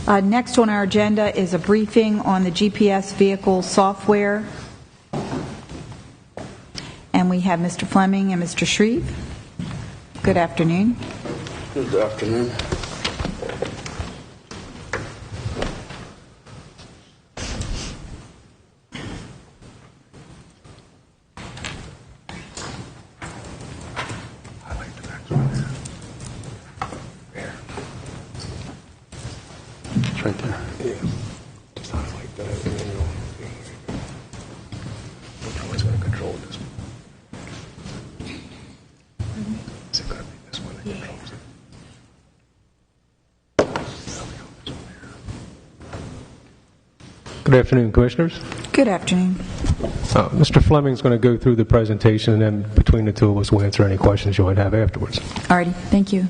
Next on our agenda is a briefing on the GPS vehicle software. And we have Mr. Fleming and Mr. Shreve. Good afternoon. Good afternoon. Right there. Yeah. Just like that. Which one's going to control this one? Is it going to be this one that controls it? Good afternoon, Commissioners. Good afternoon. Mr. Fleming is going to go through the presentation, and then between the two of us, we'll answer any questions you might have afterwards. All righty. Thank you.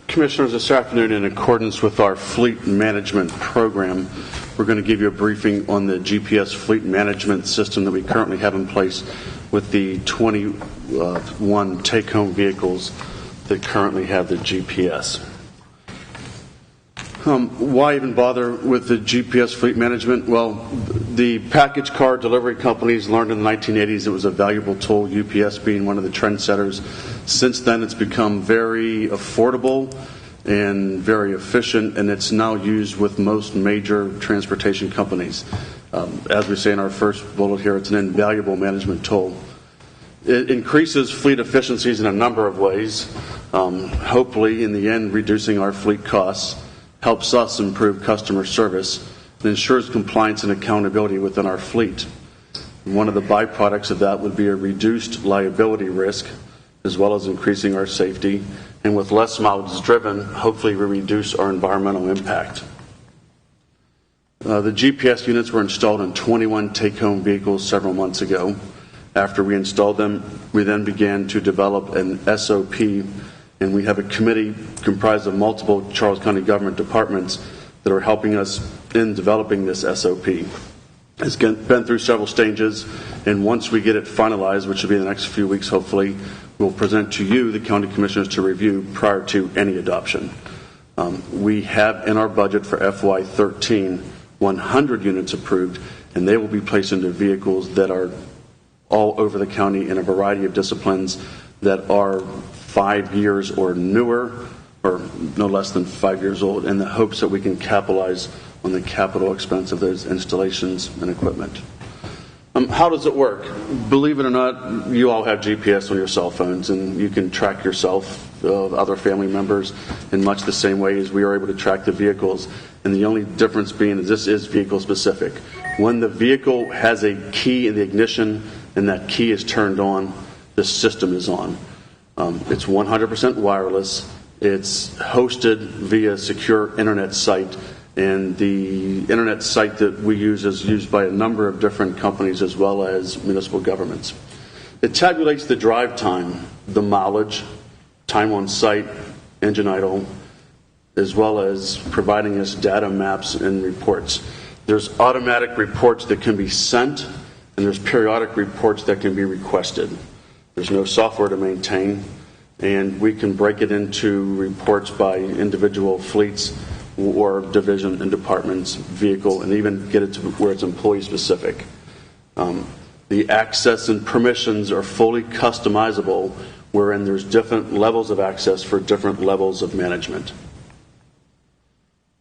Commissioners, this afternoon, in accordance with our fleet management program, we're going to give you a briefing on the GPS fleet management system that we currently have in place with the 21 take-home vehicles that currently have the GPS. Why even bother with the GPS fleet management? Well, the package car delivery companies learned in the 1980s it was a valuable tool, UPS being one of the trendsetters. Since then, it's become very affordable and very efficient, and it's now used with most major transportation companies. As we say in our first bullet here, it's an invaluable management tool. It increases fleet efficiencies in a number of ways, hopefully in the end reducing our fleet costs, helps us improve customer service, and ensures compliance and accountability within our fleet. And one of the byproducts of that would be a reduced liability risk, as well as increasing our safety. And with less miles driven, hopefully we reduce our environmental impact. The GPS units were installed in 21 take-home vehicles several months ago. After we installed them, we then began to develop an SOP, and we have a committee comprised of multiple Charles County government departments that are helping us in developing this SOP. It's been through several stages, and once we get it finalized, which will be in the next few weeks hopefully, we'll present to you, the county commissioners, to review prior to any adoption. We have in our budget for FY13 100 units approved, and they will be placed into vehicles that are all over the county in a variety of disciplines that are 5 years or newer, or no less than 5 years old, in the hopes that we can capitalize on the capital expense of those installations and equipment. How does it work? Believe it or not, you all have GPS on your cell phones, and you can track yourself, other family members, in much the same way as we are able to track the vehicles. And the only difference being is this is vehicle specific. When the vehicle has a key in the ignition and that key is turned on, the system is on. It's 100% wireless. It's hosted via secure internet site, and the internet site that we use is used by a number of different companies as well as municipal governments. It tabulates the drive time, the mileage, time on site, engine idle, as well as providing us data maps and reports. There's automatic reports that can be sent, and there's periodic reports that can be requested. There's no software to maintain, and we can break it into reports by individual fleets or division and departments, vehicle, and even get it to where it's employee specific. The access and permissions are fully customizable, wherein there's different levels of access for different levels of management.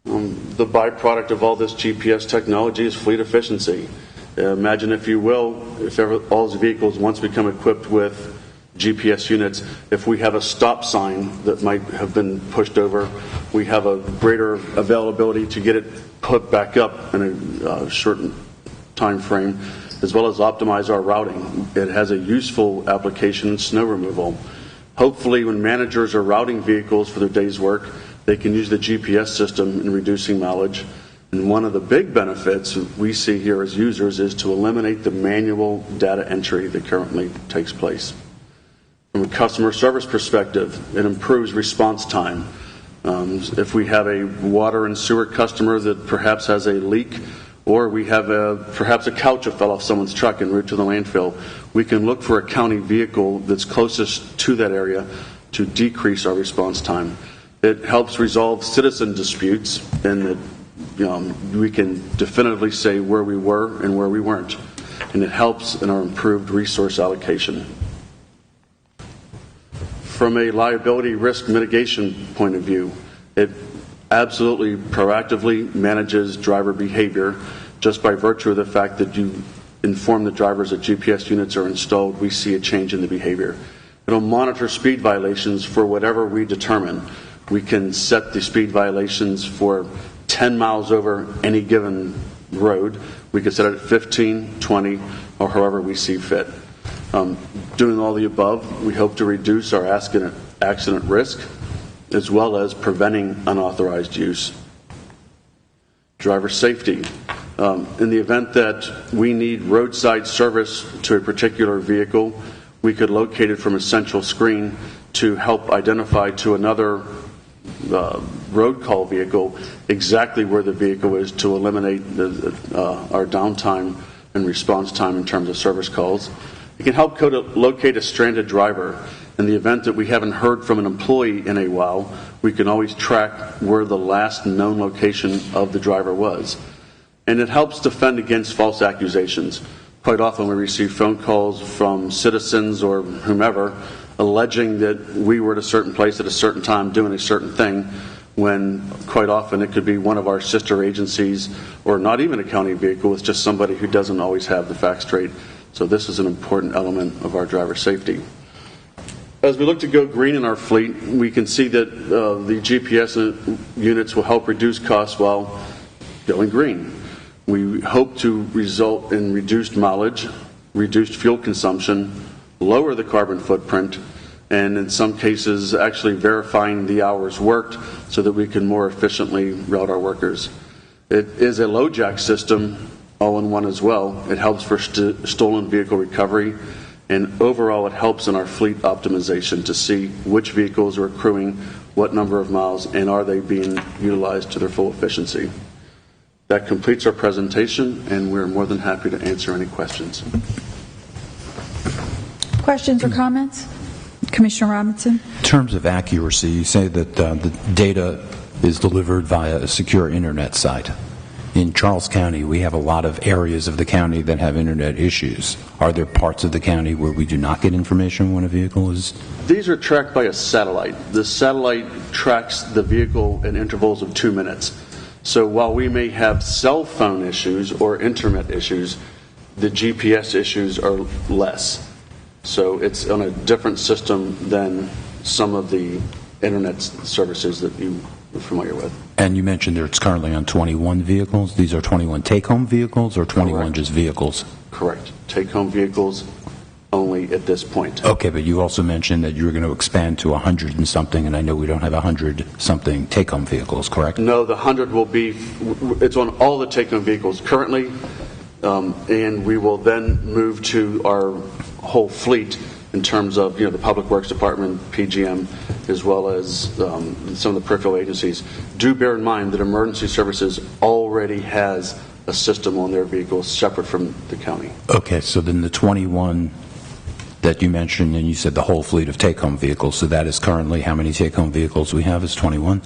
The byproduct of all this GPS technology is fleet efficiency. Imagine, if you will, if all these vehicles once become equipped with GPS units, if we have a stop sign that might have been pushed over, we have a greater availability to get it put back up in a shortened time frame, as well as optimize our routing. It has a useful application in snow removal. Hopefully, when managers are routing vehicles for their day's work, they can use the GPS system in reducing mileage. And one of the big benefits we see here as users is to eliminate the manual data entry that currently takes place. From a customer service perspective, it improves response time. If we have a water and sewer customer that perhaps has a leak, or we have perhaps a couch that fell off someone's truck en route to the landfill, we can look for a county vehicle that's closest to that area to decrease our response time. It helps resolve citizen disputes, and that we can definitively say where we were and where we weren't. And it helps in our improved resource allocation. From a liability risk mitigation point of view, it absolutely proactively manages driver behavior just by virtue of the fact that you inform the drivers that GPS units are installed. We see a change in the behavior. It'll monitor speed violations for whatever we determine. We can set the speed violations for 10 miles over any given road. We can set it at 15, 20, or however we see fit. Doing all the above, we hope to reduce our accident risk as well as preventing unauthorized use. Driver safety. In the event that we need roadside service to a particular vehicle, we could locate it from a central screen to help identify to another road call vehicle exactly where the vehicle is to eliminate our downtime and response time in terms of service calls. It can help locate a stranded driver. In the event that we haven't heard from an employee in a while, we can always track where the last known location of the driver was. And it helps defend against false accusations. Quite often we receive phone calls from citizens or whomever alleging that we were at a certain place at a certain time doing a certain thing, when quite often it could be one of our sister agencies or not even a county vehicle. It's just somebody who doesn't always have the facts straight. So this is an important element of our driver safety. As we look to go green in our fleet, we can see that the GPS units will help reduce costs while going green. We hope to result in reduced mileage, reduced fuel consumption, lower the carbon footprint, and in some cases actually verifying the hours worked so that we can more efficiently route our workers. It is a low jack system all-in-one as well. It helps for stolen vehicle recovery, and overall it helps in our fleet optimization to see which vehicles are accruing what number of miles and are they being utilized to their full efficiency. That completes our presentation, and we're more than happy to answer any questions. Questions or comments? Commissioner Robinson? In terms of accuracy, you say that the data is delivered via a secure internet site. In Charles County, we have a lot of areas of the county that have internet issues. Are there parts of the county where we do not get information when a vehicle is? These are tracked by a satellite. The satellite tracks the vehicle in intervals of 2 minutes. So while we may have cell phone issues or internet issues, the GPS issues are less. So it's on a different system than some of the internet services that you are familiar with. And you mentioned that it's currently on 21 vehicles. These are 21 take-home vehicles or 21 Correct. Just vehicles? Correct. Take-home vehicles only at this point. Okay, but you also mentioned that you were going to expand to 100 and something, and I know we don't have 100-something take-home vehicles, correct? No, the 100 will be, it's on all the take-home vehicles currently, and we will then move to our whole fleet in terms of the Public Works Department, PGM, as well as some of the peripheral agencies. Do bear in mind that Emergency Services already has a system on their vehicles separate from the county. Okay, so then the 21 that you mentioned, and you said the whole fleet of take-home vehicles, so that is currently how many take-home vehicles we have is 21?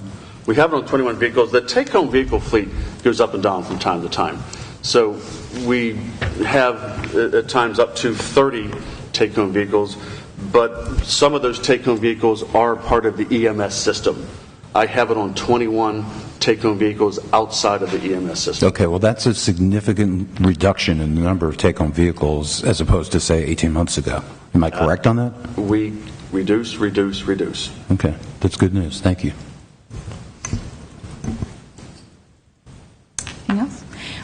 We have it on 21 vehicles. The take-home vehicle fleet goes up and down from time to time. So we have at times up to 30 take-home vehicles, but some of those take-home vehicles are part of the EMS system. I have it on 21 take-home vehicles outside of the EMS system. Okay, well, that's a significant reduction in the number of take-home vehicles as opposed to, say, 18 months ago. Am I correct on that? We reduce. Okay, that's good news. Thank you. Anything else?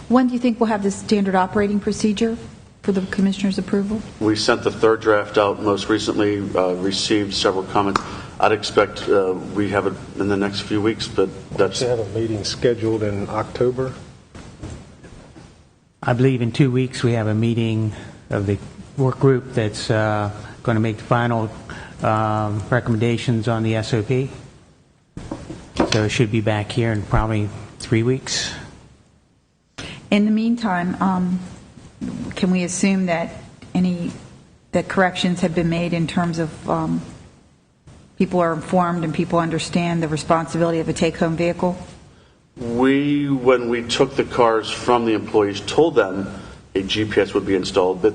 When do you think we'll have the standard operating procedure for the Commissioner's approval? We sent the third draft out most recently, received several comments. I'd expect we have it in the next few weeks, but that's... We have a meeting scheduled in October. I believe in 2 weeks we have a meeting of the work group that's going to make the final recommendations on the SOP. So it should be back here in probably 3 weeks. In the meantime, can we assume that corrections have been made in terms of people are informed and people understand the responsibility of a take-home vehicle? When we took the cars from the employees, told them a GPS would be installed, but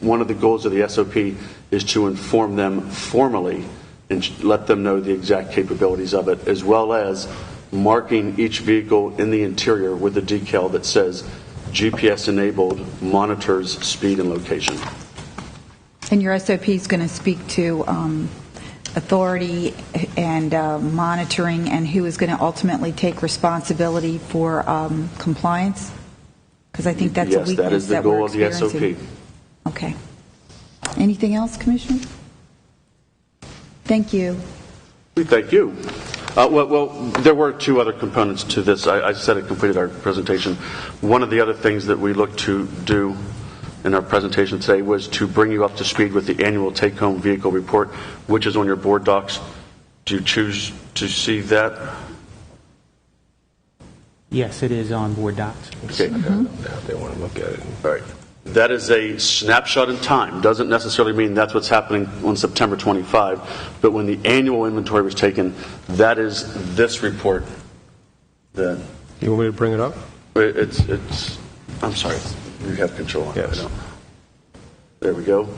one of the goals of the SOP is to inform them formally and let them know the exact capabilities of it, as well as marking each vehicle in the interior with a decal that says GPS enabled, monitors speed and location. And your SOP is going to speak to authority and monitoring, and who is going to ultimately take responsibility for compliance? Because I think that's a Yes, weakness that is the we're goal of the experiencing. SOP. Okay. Anything else, Commissioner? Thank you. We thank you. Well, there were two other components to this. I said it completed our presentation. One of the other things that we looked to do in our presentation today was to bring you up to speed with the annual take-home vehicle report, which is on your board docs. Do you choose to see that? Yes, it is on board docs. Okay. They want to look at it. All right. That is a snapshot in time. Doesn't necessarily mean that's what's happening on September 25, but when the annual inventory was taken, that is this report. That You want me to bring it up? it's. I'm sorry. You have control on it. Yes. I don't. There we go.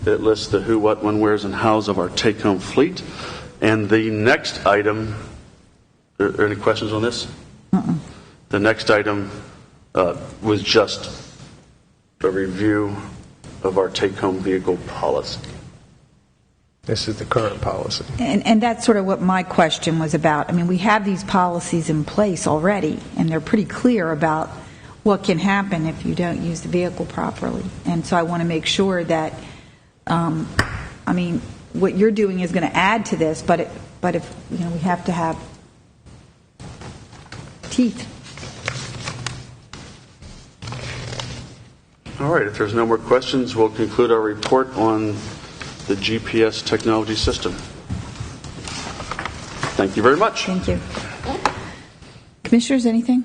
It lists the who, what, when, wheres, and hows of our take-home fleet. And the next item. Are there any questions on this? The next item was just a review of our take-home vehicle policy. This is the current policy. And that's sort of what my question was about. I mean, we have these policies in place already, and they're pretty clear about what can happen if you don't use the vehicle properly. And so I want to make sure that, I mean, what you're doing is going to add to this, but if, you know, we have to have teeth. All right, if there's no more questions, we'll conclude our report on the GPS technology system. Thank you very much. Thank you. Commissioners, anything?